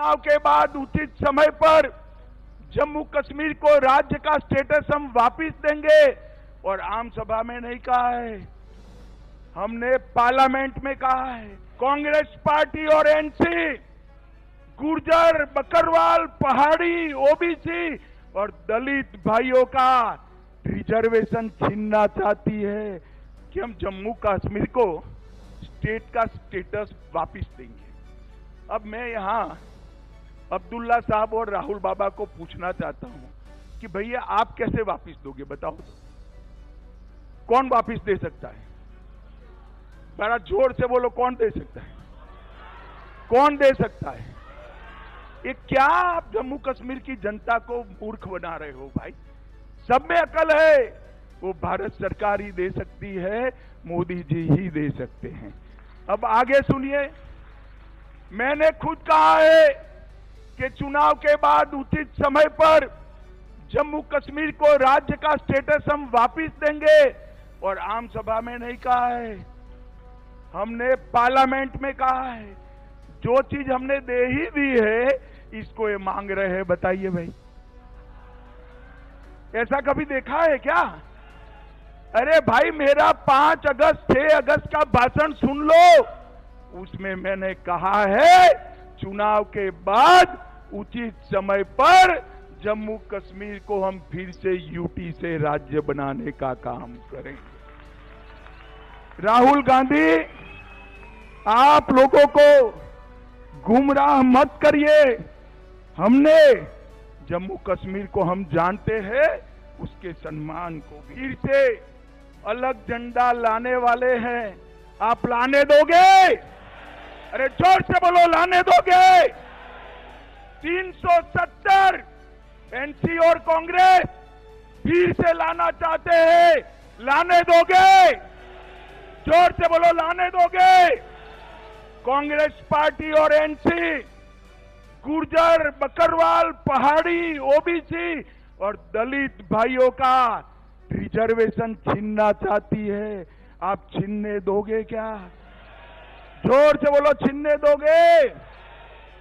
चुनाव के बाद उचित समय पर जम्मू कश्मीर को राज्य का स्टेटस हम वापस देंगे। और आम सभा में नहीं कहा है, हमने पार्लियामेंट में कहा है। कांग्रेस पार्टी और एनसी गुर्जर, बकरवाल, पहाड़ी, ओबीसी और दलित भाइयों का रिजर्वेशन छीनना चाहती है कि हम जम्मू कश्मीर को स्टेट का स्टेटस वापस देंगे। अब मैं यहां अब्दुल्ला साहब और राहुल बाबा को पूछना चाहता हूं कि भैया आप कैसे वापस दोगे, बताओ। कौन वापस दे सकता है? बड़ा जोर से बोलो, कौन दे सकता है? कौन दे सकता है? ये क्या आप जम्मू कश्मीर की जनता को मूर्ख बना रहे हो भाई? सब में अकल है, वो भारत सरकार ही दे सकती है, मोदी जी ही दे सकते हैं। अब आगे सुनिए, मैंने खुद कहा है कि चुनाव के बाद उचित समय पर जम्मू कश्मीर को राज्य का स्टेटस हम वापस देंगे। और आम सभा में नहीं कहा है, हमने पार्लियामेंट में कहा है। जो चीज हमने दे ही दी है, इसको ये मांग रहे हैं, बताइए भाई। ऐसा कभी देखा है क्या? अरे भाई, मेरा 5 अगस्त 6 अगस्त का भाषण सुन लो। उसमें मैंने कहा है चुनाव के बाद उचित समय पर जम्मू कश्मीर को हम फिर से यूटी से राज्य बनाने का काम करेंगे। राहुल गांधी, आप लोगों को गुमराह मत करिए। हमने जम्मू कश्मीर को हम जानते हैं, उसके सम्मान को फिर से अलग झंडा लाने वाले हैं। आप लाने दोगे? अरे जोर से बोलो, लाने दोगे? 370 एनसी और कांग्रेस फिर से लाना चाहते हैं, लाने दोगे? जोर से बोलो, लाने दोगे? कांग्रेस पार्टी और एनसी गुर्जर, बकरवाल, पहाड़ी, ओबीसी और दलित भाइयों का रिजर्वेशन छीनना चाहती है। आप छीनने दोगे क्या? जोर से बोलो, छीनने दोगे?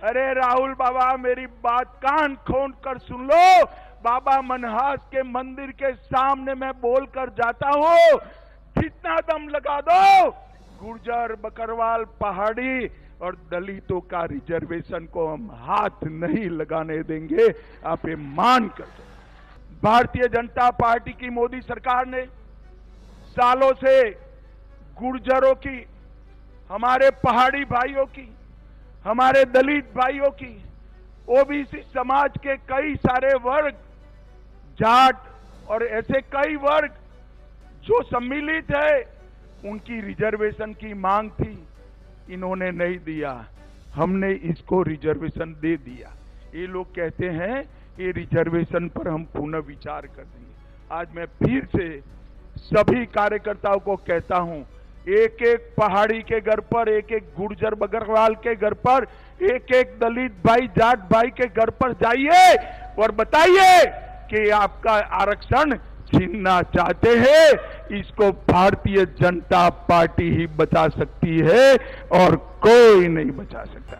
अरे राहुल बाबा, मेरी बात कान खोल कर सुन लो। बाबा मनहास के मंदिर के सामने मैं बोलकर जाता हूं, जितना दम लगा दो, गुर्जर, बकरवाल, पहाड़ी और दलितों का रिजर्वेशन को हम हाथ नहीं लगाने देंगे। आप ये मान कर दो। भारतीय जनता पार्टी की मोदी सरकार ने सालों से गुर्जरों की, हमारे पहाड़ी भाइयों की, हमारे दलित भाइयों की, ओबीसी समाज के कई सारे वर्ग, जाट और ऐसे कई वर्ग जो सम्मिलित है, उनकी रिजर्वेशन की मांग थी। इन्होंने नहीं दिया, हमने इसको रिजर्वेशन दे दिया। ये लोग कहते हैं ये रिजर्वेशन पर हम पुनः विचार कर देंगे। आज मैं फिर से सभी कार्यकर्ताओं को कहता हूं, एक एक पहाड़ी के घर पर, एक एक गुर्जर बकरवाल के घर पर, एक एक दलित भाई, जाट भाई के घर पर जाइए और बताइए कि आपका आरक्षण छीनना चाहते हैं। इसको भारतीय जनता पार्टी ही बचा सकती है और कोई नहीं बचा सकता।